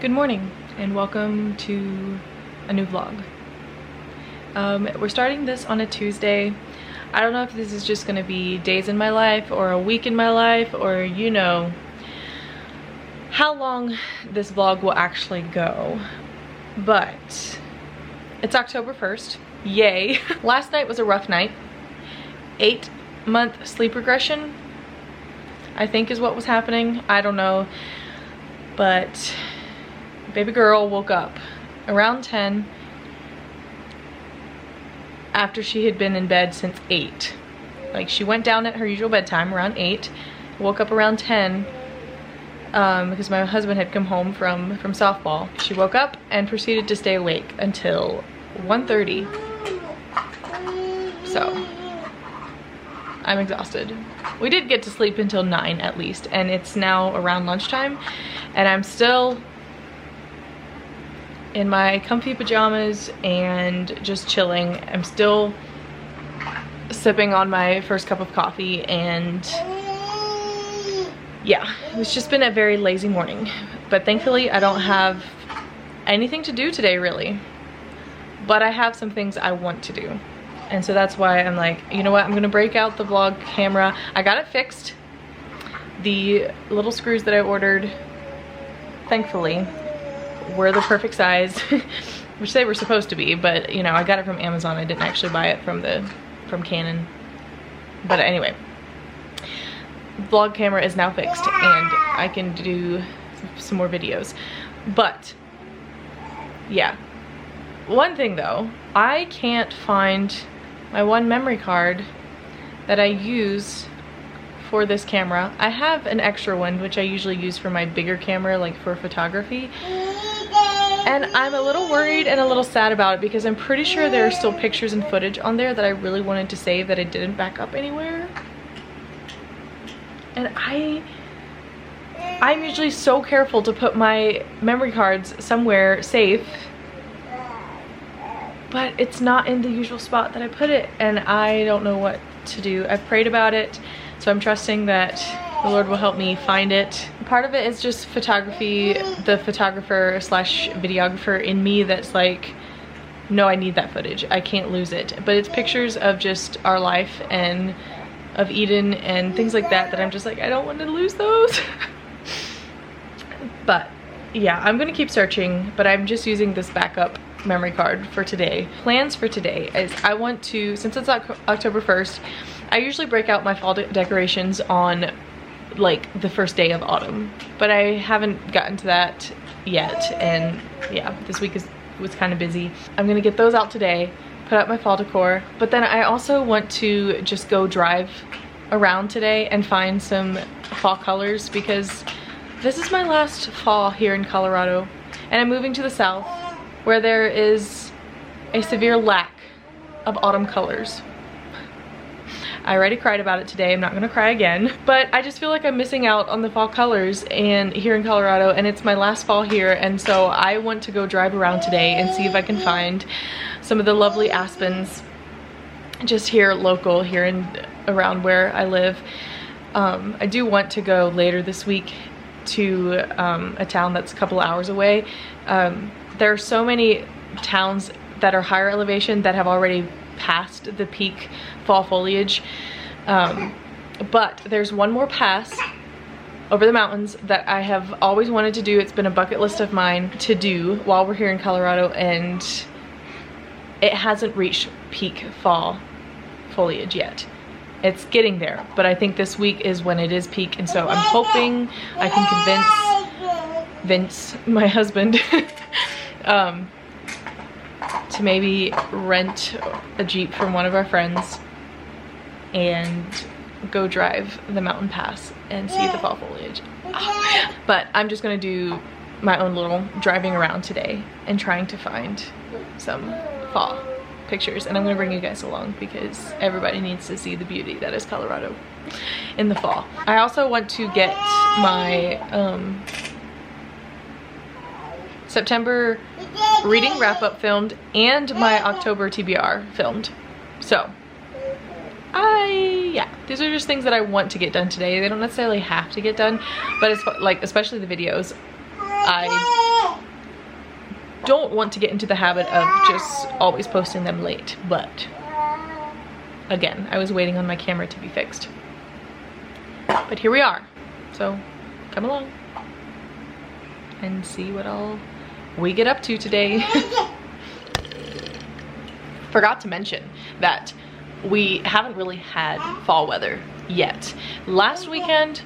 Good morning and welcome to a new vlog. We're starting this on a Tuesday. I don't know if this is just gonna be days in my life or a week in my life, or you know how long this vlog will actually go, but it's October 1st. Yay. Last night was a rough night. 8-month sleep regression, I think, is what was happening. I don't know, but baby girl woke up around 10 after she had been in bed since 8. Like, she went down at her usual bedtime around 8, woke up around 10 because my husband had come home from softball. She woke up and proceeded to stay awake until 1:30. So I'm exhausted. We did get to sleep until 9 at least, and it's now around lunchtime and I'm still in my comfy pajamas and just chilling. I'm still sipping on my first cup of coffee, and yeah, it's just been a very lazy morning. But thankfully I don't have anything to do today really, but I have some things I want to do. And so that's why I'm like, you know what, I'm gonna break out the vlog camera. I got it fixed. The little screws that I ordered, thankfully, were the perfect size, which they were supposed to be, but you know, I got it from Amazon. I didn't actually buy it from Canon. But anyway, vlog camera is now fixed and I can do some more videos. But yeah, one thing though, I can't find my one memory card that I use for this camera. I have an extra one which I usually use for my bigger camera, like for photography. And I'm a little worried and a little sad about it because I'm pretty sure there are still pictures and footage on there that I really wanted to save that I didn't back up anywhere. And I'm usually so careful to put my memory cards somewhere safe, but it's not in the usual spot that I put it, and I don't know what to do. I've prayed about it, so I'm trusting that the Lord will help me find it. Part of it is just photography, the photographer slash videographer in me that's like, no, I need that footage. I can't lose it. But it's pictures of just our life and of Eden and things like that I'm just like, I don't want to lose those. But yeah, I'm gonna keep searching, but I'm just using this backup memory card for today. Plans for today is I want to, since it's October 1st, I usually break out my fall decorations on like the first day of autumn, but I haven't gotten to that yet, and yeah, this week was kind of busy. I'm gonna get those out today, put up my fall decor, but then I also want to just go drive around today and find some fall colors, because this is my last fall here in Colorado and I'm moving to the south where there is a severe lack of autumn colors. I already cried about it today. I'm not gonna cry again, but I just feel like I'm missing out on the fall colors and here in Colorado, and it's my last fall here, and so I want to go drive around today and see if I can find some of the lovely aspens just here local, here in around where I live. I do want to go later this week to a town that's a couple hours away. There are so many towns that are higher elevation that have already passed the peak fall foliage, but there's one more pass over the mountains that I have always wanted to do. It's been a bucket list of mine to do while we're here in Colorado, and it hasn't reached peak fall foliage yet. It's getting there, but I think this week is when it is peak, and so I'm hoping I can convince Vince, my husband, to maybe rent a Jeep from one of our friends and go drive the mountain pass and see the fall foliage. But I'm just gonna do my own little driving around today and trying to find some fall pictures, and I'm gonna bring you guys along because everybody needs to see the beauty that is Colorado in the fall. I also want to get my September reading wrap-up filmed and my October TBR filmed. So yeah, these are just things that I want to get done today. They don't necessarily have to get done, but it's like, especially the videos, I don't want to get into the habit of just always posting them late, but again, I was waiting on my camera to be fixed. But here we are. So come along and see what all we get up to today. Forgot to mention that we haven't really had fall weather yet. Last weekend,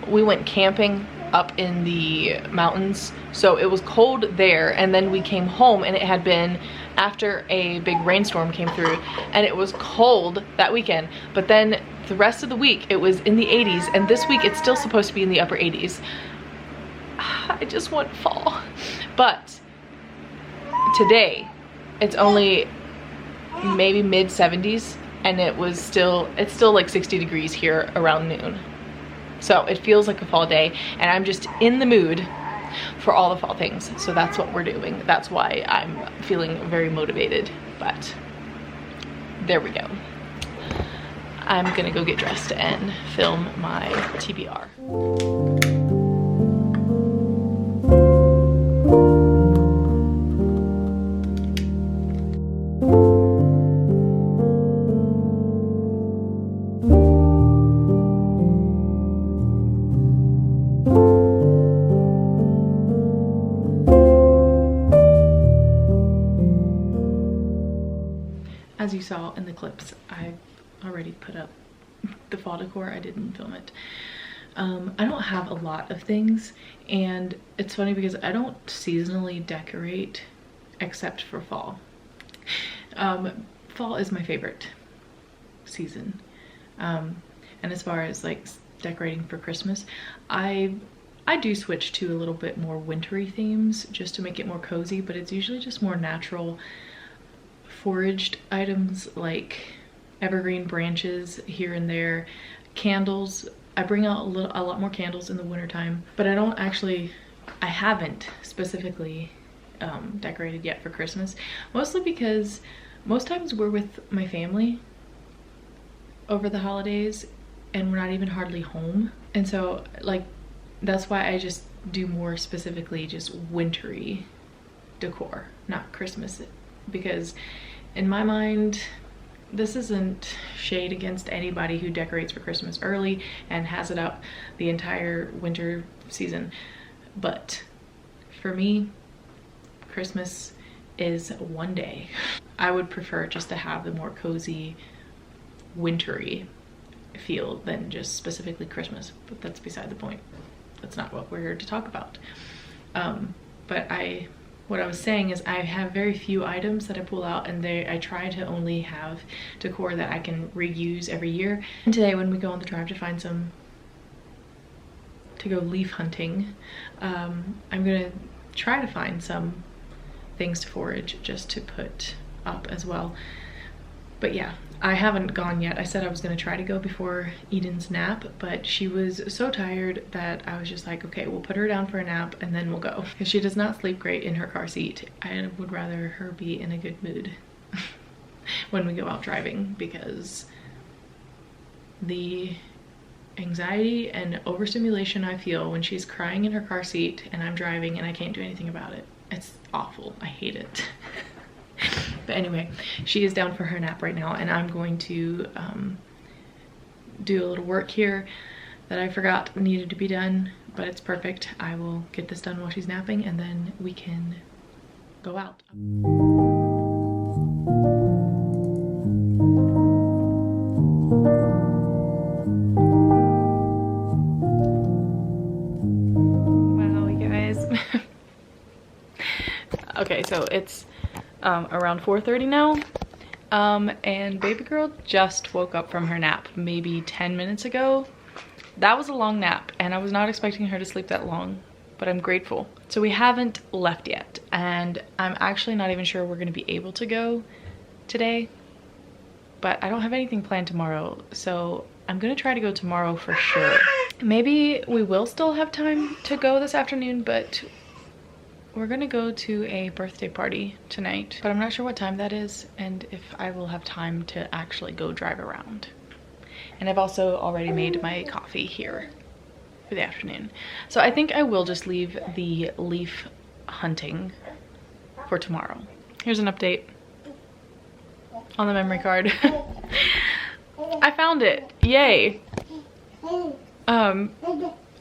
we went camping up in the mountains, so it was cold there, and then we came home and it had been after a big rainstorm came through, and it was cold that weekend, but then the rest of the week it was in the 80s, and this week it's still supposed to be in the upper 80s. I just want fall. But today it's only maybe mid 70s, and it's still like 60 degrees here around noon. So it feels like a fall day, and I'm just in the mood for all the fall things. So that's what we're doing. That's why I'm feeling very motivated. But there we go. I'm gonna go get dressed and film my TBR. As you saw in the clips, I've already put up the fall decor. I didn't film it. I don't have a lot of things, and it's funny because I don't seasonally decorate except for fall. Fall is my favorite season. And as far as like decorating for Christmas, I do switch to a little bit more wintry themes just to make it more cozy, but it's usually just more natural foraged items like evergreen branches here and there, candles. I bring out a lot more candles in the wintertime, but I haven't specifically decorated yet for Christmas, mostly because most times we're with my family over the holidays and we're not even hardly home, and so like that's why I just do more specifically just wintry decor, not Christmas, because in my mind, this isn't shade against anybody who decorates for Christmas early and has it up the entire winter season, but for me, Christmas is one day. I would prefer just to have the more cozy, wintry feel than just specifically Christmas, but that's beside the point. That's not what we're here to talk about. But what I was saying is I have very few items that I pull out, and I try to only have decor that I can reuse every year. And today when we go on the drive to go leaf hunting, I'm gonna try to find some things to forage just to put up as well. But yeah, I haven't gone yet. I said I was gonna try to go before Eden's nap, but she was so tired that I was just like, okay, we'll put her down for a nap and then we'll go. Because she does not sleep great in her car seat. I would rather her be in a good mood when we go out driving, because the anxiety and overstimulation I feel when she's crying in her car seat and I'm driving and I can't do anything about it, it's awful. I hate it. But anyway, she is down for her nap right now, and I'm going to do a little work here that I forgot needed to be done, but it's perfect. I will get this done while she's napping, and then we can go out. Wow, you guys. Okay, so it's around 4:30 now, and baby girl just woke up from her nap maybe 10 minutes ago. That was a long nap, and I was not expecting her to sleep that long, but I'm grateful. So we haven't left yet, and I'm actually not even sure we're gonna be able to go today, but I don't have anything planned tomorrow, so I'm gonna try to go tomorrow for sure. Maybe we will still have time to go this afternoon, but we're gonna go to a birthday party tonight, but I'm not sure what time that is and if I will have time to actually go drive around. And I've also already made my coffee here for the afternoon. So I think I will just leave the leaf hunting for tomorrow. Here's an update on the memory card. I found it, yay. I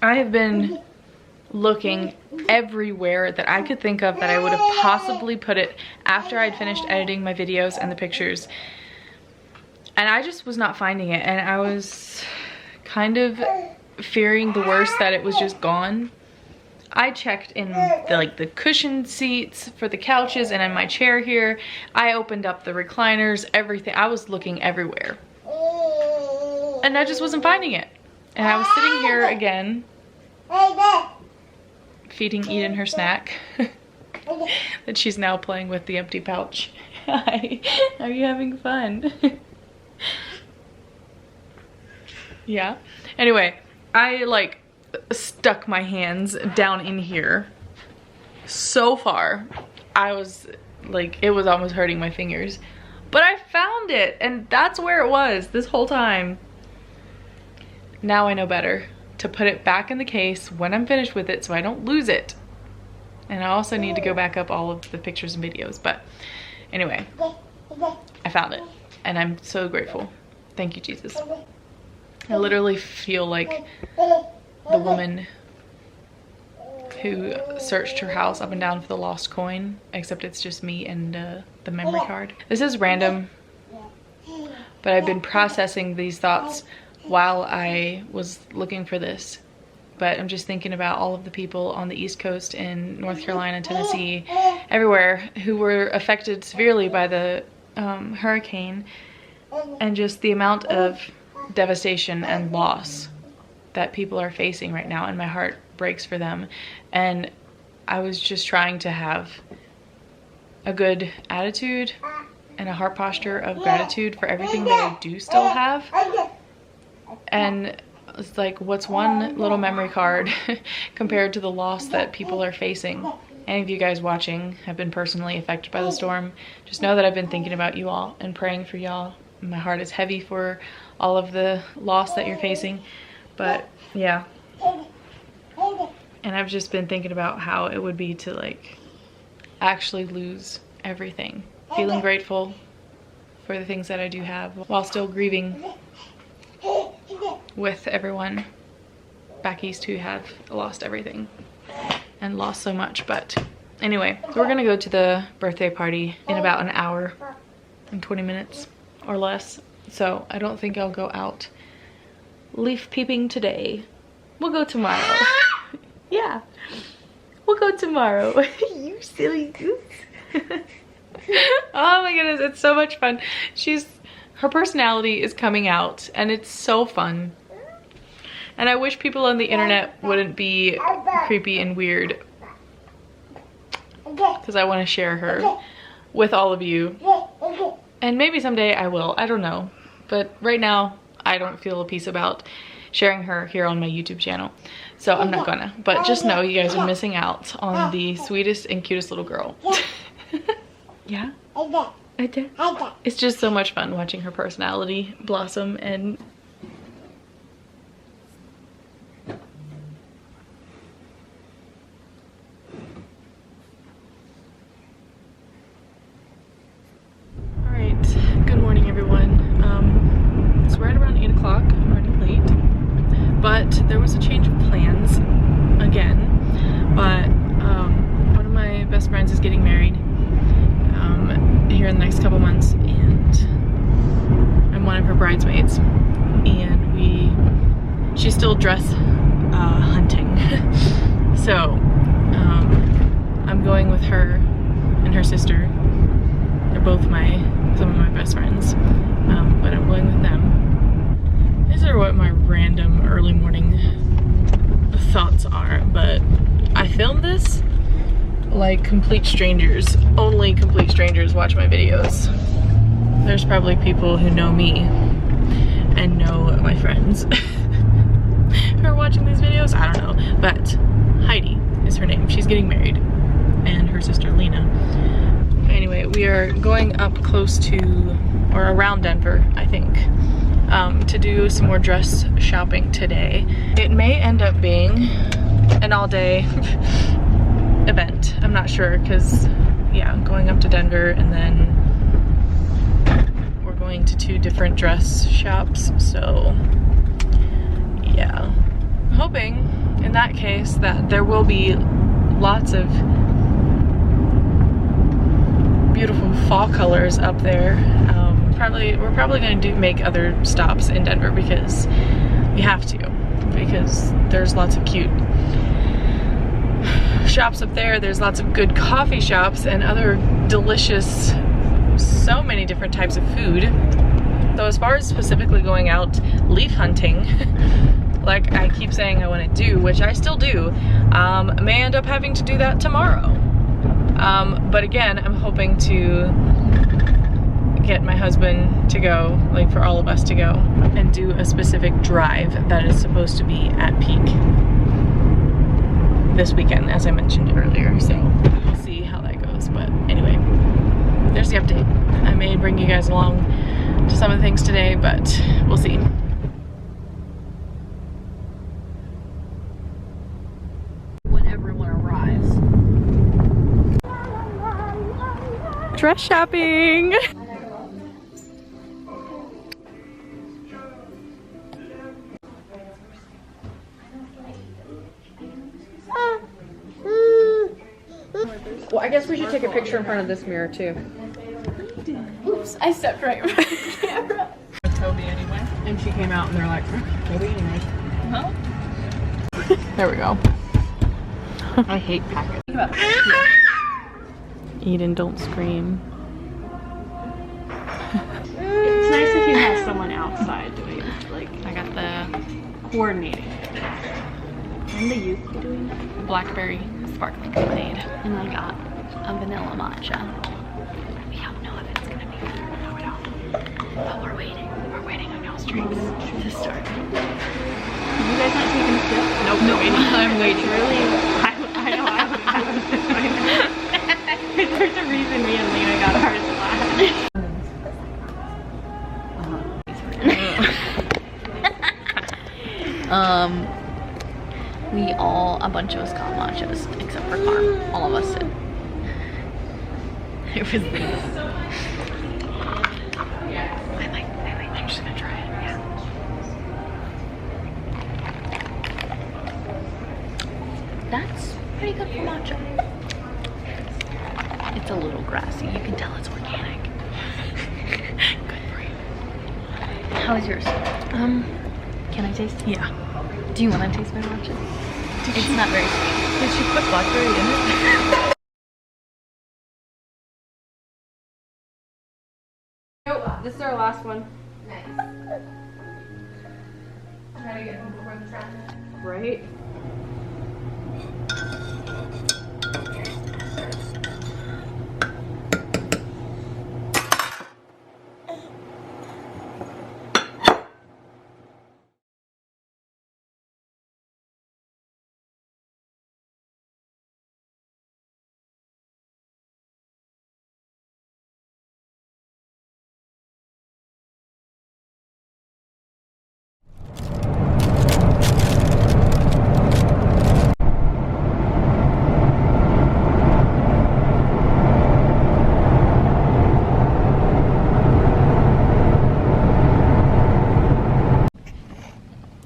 have been looking everywhere that I could think of that I would have possibly put it after I'd finished editing my videos and the pictures. And I just was not finding it, and I was kind of fearing the worst, that it was just gone. I checked in the cushion seats for the couches and in my chair here. I opened up the recliners, everything. I was looking everywhere. And I just wasn't finding it. And I was sitting here again, feeding Eden her snack that she's now playing with the empty pouch. Hi, are you having fun? Yeah. Anyway, I like stuck my hands down in here so far. I was like, it was almost hurting my fingers. But I found it, and that's where it was this whole time. Now I know better to put it back in the case when I'm finished with it so I don't lose it. And I also need to go back up all of the pictures and videos. But anyway, I found it, and I'm so grateful. Thank you, Jesus. I literally feel like the woman who searched her house up and down for the lost coin, except it's just me and the memory card. This is random, but I've been processing these thoughts while I was looking for this. But I'm just thinking about all of the people on the East Coast in North Carolina, Tennessee, everywhere, who were affected severely by the hurricane, and just the amount of devastation and loss that people are facing right now, and my heart breaks for them. And I was just trying to have a good attitude and a heart posture of gratitude for everything that I do still have. And it's like, what's one little memory card compared to the loss that people are facing? Any of you guys watching have been personally affected by the storm. Just know that I've been thinking about you all and praying for y'all. My heart is heavy for all of the loss that you're facing. But yeah. And I've just been thinking about how it would be to like actually lose everything. Feeling grateful for the things that I do have while still grieving with everyone back east who have lost everything and lost so much. But anyway, so we're gonna go to the birthday party in about an hour and 20 minutes or less. So I don't think I'll go out leaf peeping today. We'll go tomorrow. Yeah, we'll go tomorrow. You silly goose. Oh my goodness, it's so much fun. Her personality is coming out, and it's so fun. And I wish people on the internet wouldn't be creepy and weird, because I want to share her with all of you. And maybe someday I will, I don't know. But right now, I don't feel a peace about sharing her here on my YouTube channel. So I'm not gonna. But just know you guys are missing out on the sweetest and cutest little girl. Yeah? I did. It's just so much fun watching her personality blossom. And all right, good morning everyone. It's right around 8 o'clock. I'm running late, but there was a change of plans again. But one of my best friends is getting married here in the next couple months, and I'm one of her bridesmaids, and she's still dress hunting. So I'm going with her and her sister. They're both some of my best friends, but I'm going with them. These are what my random early morning thoughts are, but I filmed this like complete strangers. Only complete strangers watch my videos. There's probably people who know me and know my friends who are watching these videos. I don't know, but Heidi is her name. She's getting married, and her sister Lena. Anyway, we are going up close to, or around Denver, I think, to do some more dress shopping today. It may end up being an all-day event. I'm not sure, because yeah, going up to Denver, and then we're going to 2 different dress shops. So yeah, I'm hoping in that case that there will be lots of beautiful fall colors up there. We're probably going to make other stops in Denver because we have to, because there's lots of cute shops up there. There's lots of good coffee shops and other delicious, so many different types of food. So as far as specifically going out leaf hunting, like I keep saying I want to do, which I still do, may end up having to do that tomorrow. But again, I'm hoping to get my husband to go, like for all of us to go, and do a specific drive that is supposed to be at peak this weekend, as I mentioned earlier. So we'll see how that goes. But anyway, there's the update. I may bring you guys along to some of the things today, but we'll see. When everyone arrives. Dress shopping! Well, I guess we should take a picture in front of this mirror too. Oops, I stepped right in front of the camera. Toby anyway. And she came out and they're like, Toby anyway. Huh? There we go. I hate packets. Eat and don't scream. It's nice if you have someone outside doing it. Like, I got the coordinating. And the youth doing that. Blackberry sparkling lemonade. And I got a vanilla matcha. We don't know if it's gonna be good. No, we don't. But we're waiting. We're waiting on y'all's drinks to start. You guys not taking a sip? Nope, no, I'm waiting. Really? I know I haven't been doing that. There's a reason me and Lena got ours last. A bunch of us got matchas, except for Carm. All of us did. It was these. I like, I'm just gonna try it, yeah. That's pretty good for matcha. It's a little grassy. You can tell it's organic. Good for you. How is yours? Can I taste it? Yeah. Do you want to taste my matcha? It's not very sweet. Did she put blackberry in it? Nope, this is our last one. Nice. Try to get home before the traffic. Right?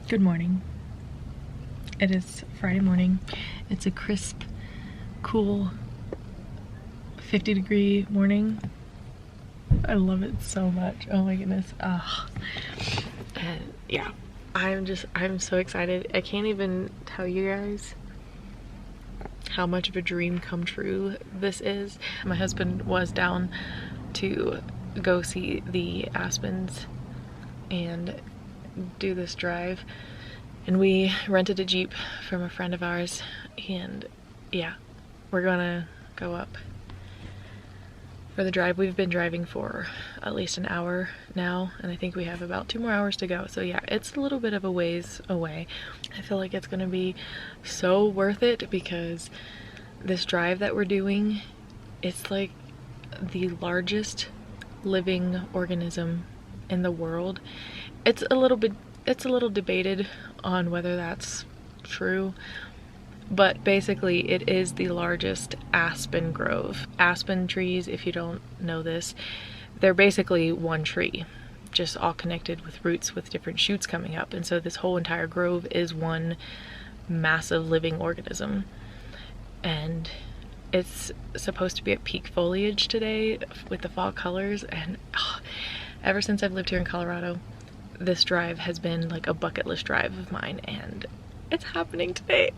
Good morning. It is Friday morning. It's a crisp, cool 50-degree morning. I love it so much. Oh my goodness. And yeah, I'm so excited. I can't even tell you guys how much of a dream come true this is. My husband was down to go see the Aspens and do this drive, and we rented a Jeep from a friend of ours, and yeah, we're gonna go up for the drive. We've been driving for at least an hour now, and I think we have about 2 more hours to go. So yeah, it's a little bit of a ways away. I feel like it's gonna be so worth it because this drive that we're doing, it's like the largest living organism in the world. It's a little debated on whether that's true, but basically it is the largest aspen grove. Aspen trees, if you don't know this, they're basically one tree, just all connected with roots with different shoots coming up. And so this whole entire grove is one massive living organism. And it's supposed to be at peak foliage today with the fall colors. And ever since I've lived here in Colorado, this drive has been like a bucket list drive of mine, and it's happening today.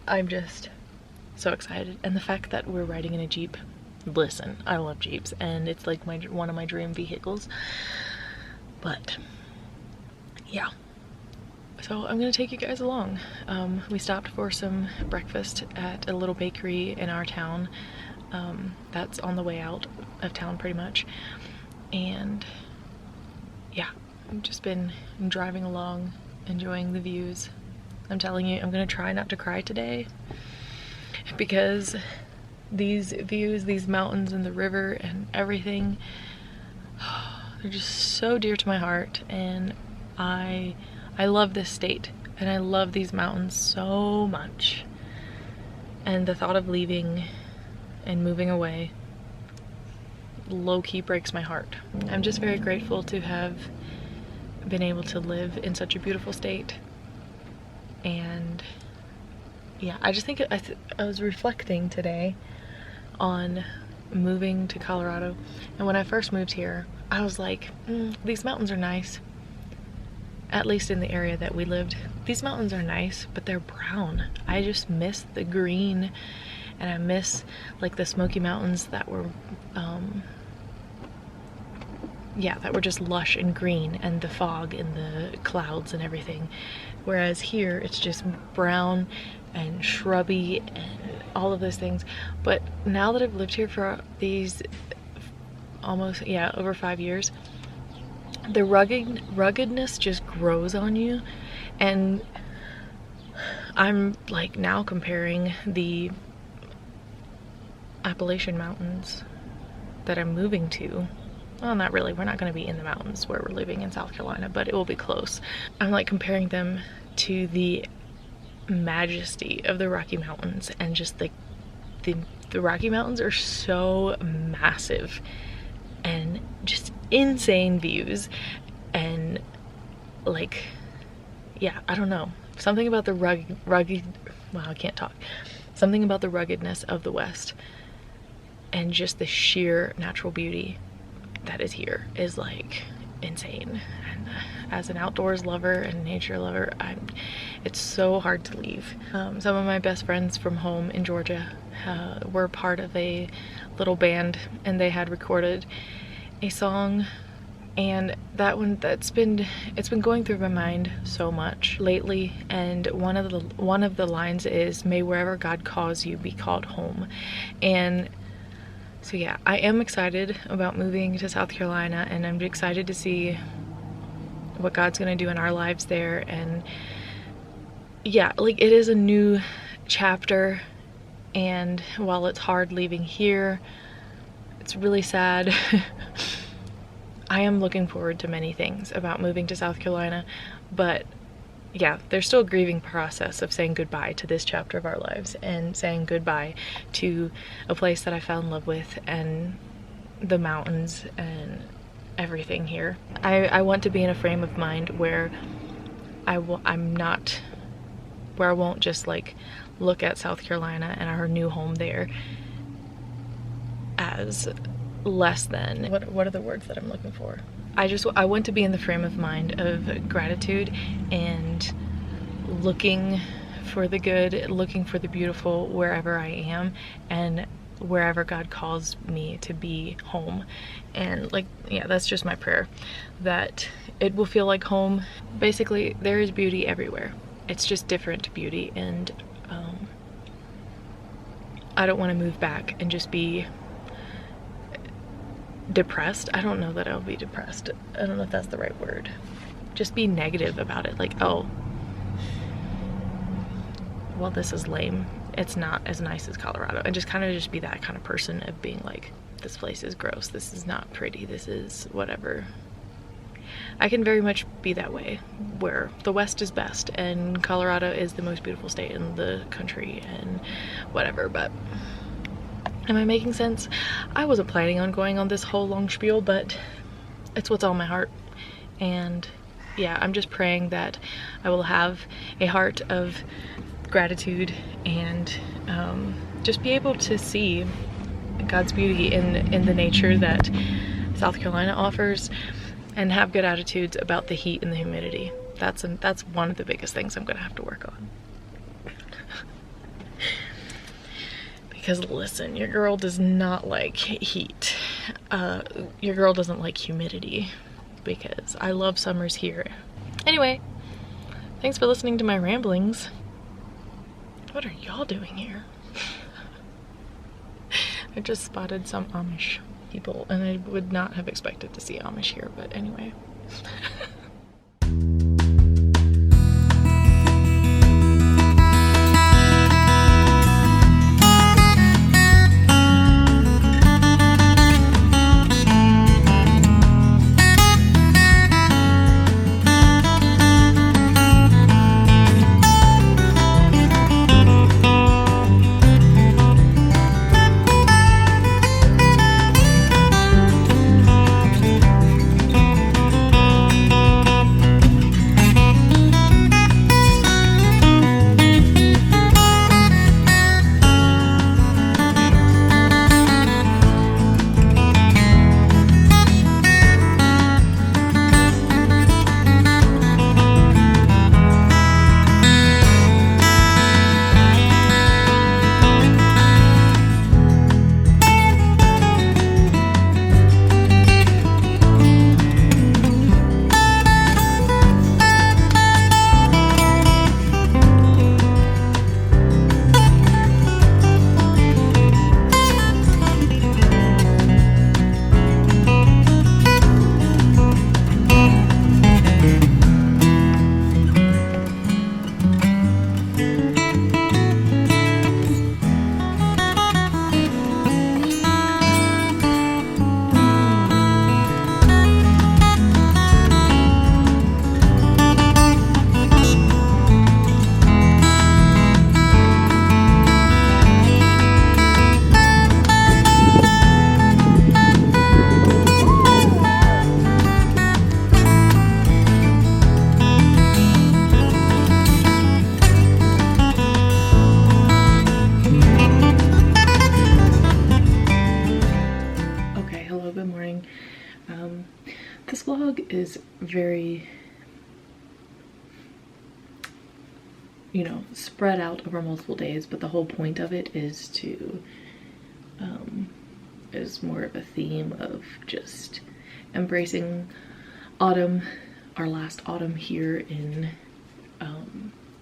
I'm just so excited. And the fact that we're riding in a Jeep, listen, I love Jeeps and it's like one of my dream vehicles. But yeah, so I'm gonna take you guys along. We stopped for some breakfast at a little bakery in our town that's on the way out of town pretty much. And yeah, I've just been driving along, enjoying the views. I'm telling you, I'm gonna try not to cry today because these views, these mountains and the river and everything, they're just so dear to my heart. And I love this state and I love these mountains so much. And the thought of leaving and moving away low-key breaks my heart. I'm just very grateful to have been able to live in such a beautiful state. And yeah, I just think I was reflecting today on moving to Colorado, and when I first moved here I was like, these mountains are nice, at least in the area that we lived. These mountains are nice, but they're brown. I just miss the green, and I miss like the Smoky Mountains that were yeah, that were just lush and green, and the fog and the clouds and everything. Whereas here it's just brown and shrubby and all of those things. But now that I've lived here for these almost, yeah, over 5 years, the ruggedness just grows on you. And I'm like now comparing the Appalachian Mountains that I'm moving to. Well, not really, we're not going to be in the mountains where we're living in South Carolina, but it will be close. I'm like comparing them to the majesty of the Rocky Mountains, and just like the Rocky Mountains are so massive and just insane views. And like, yeah, I don't know, something about the rugged, wow, I can't talk. Something about the ruggedness of the West and just the sheer natural beauty that is here is like insane. And as an outdoors lover and nature lover, it's so hard to leave. Some of my best friends from home in Georgia were part of a little band, and they had recorded a song, and that one, it's been going through my mind so much lately. And one of the lines is, "May wherever God calls you be called home." And so yeah, I am excited about moving to South Carolina, and I'm excited to see what God's gonna do in our lives there. And yeah, like, it is a new chapter, and while it's hard leaving here, it's really sad. I am looking forward to many things about moving to South Carolina, but yeah, there's still a grieving process of saying goodbye to this chapter of our lives and saying goodbye to a place that I fell in love with and the mountains and everything here. I want to be in a frame of mind where I won't just like look at South Carolina and our new home there as less than, what are the words that I'm looking for? I want to be in the frame of mind of gratitude and looking for the good, looking for the beautiful wherever I am and wherever God calls me to be home. And like, yeah, that's just my prayer, that it will feel like home. Basically, there is beauty everywhere. It's just different beauty, and I don't want to move back and just be depressed. I don't know that I'll be depressed. I don't know if that's the right word. Just be negative about it. Like, oh, well, this is lame. It's not as nice as Colorado. And just kind of just be that kind of person of being like, this place is gross. This is not pretty. This is whatever. I can very much be that way, where the West is best and Colorado is the most beautiful state in the country and whatever, but am I making sense? I wasn't planning on going on this whole long spiel, but it's what's on my heart. And yeah, I'm just praying that I will have a heart of gratitude and just be able to see God's beauty in the nature that South Carolina offers, and have good attitudes about the heat and the humidity. That's one of the biggest things I'm gonna have to work on. Because listen, your girl does not like heat. Your girl doesn't like humidity, because I love summers here. Anyway, thanks for listening to my ramblings. What are y'all doing here? I just spotted some Amish people, and I would not have expected to see Amish here, but anyway. This vlog is very, you know, spread out over multiple days, but the whole point of it is to, is more of a theme of just embracing autumn, our last autumn here in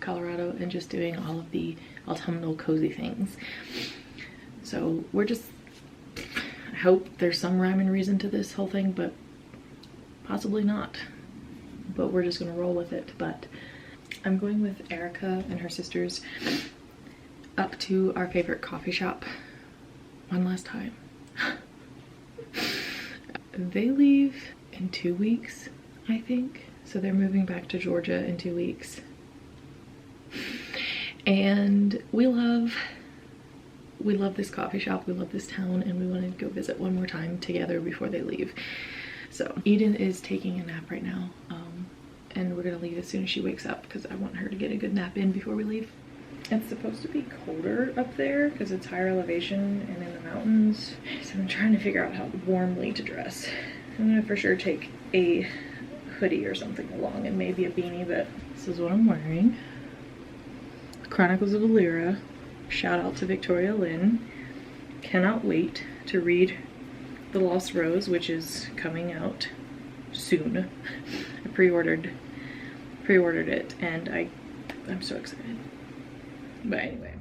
Colorado, and just doing all of the autumnal cozy things. So we're just, I hope there's some rhyme and reason to this whole thing, but possibly not. But we're just gonna roll with it. But I'm going with Erica and her sisters up to our favorite coffee shop one last time. They leave in 2 weeks, I think. So they're moving back to Georgia in 2 weeks. And we love this coffee shop, we love this town, and we want to go visit one more time together before they leave. So Eden is taking a nap right now, and we're gonna leave as soon as she wakes up because I want her to get a good nap in before we leave. It's supposed to be colder up there because it's higher elevation and in the mountains, so I'm trying to figure out how warmly to dress. I'm gonna for sure take a hoodie or something along, and maybe a beanie, but this is what I'm wearing. Chronicles of Lyra. Shout out to Victoria Lynn. Cannot wait to read The Lost Rose, which is coming out soon. I pre-ordered it, and I'm so excited. But anyway,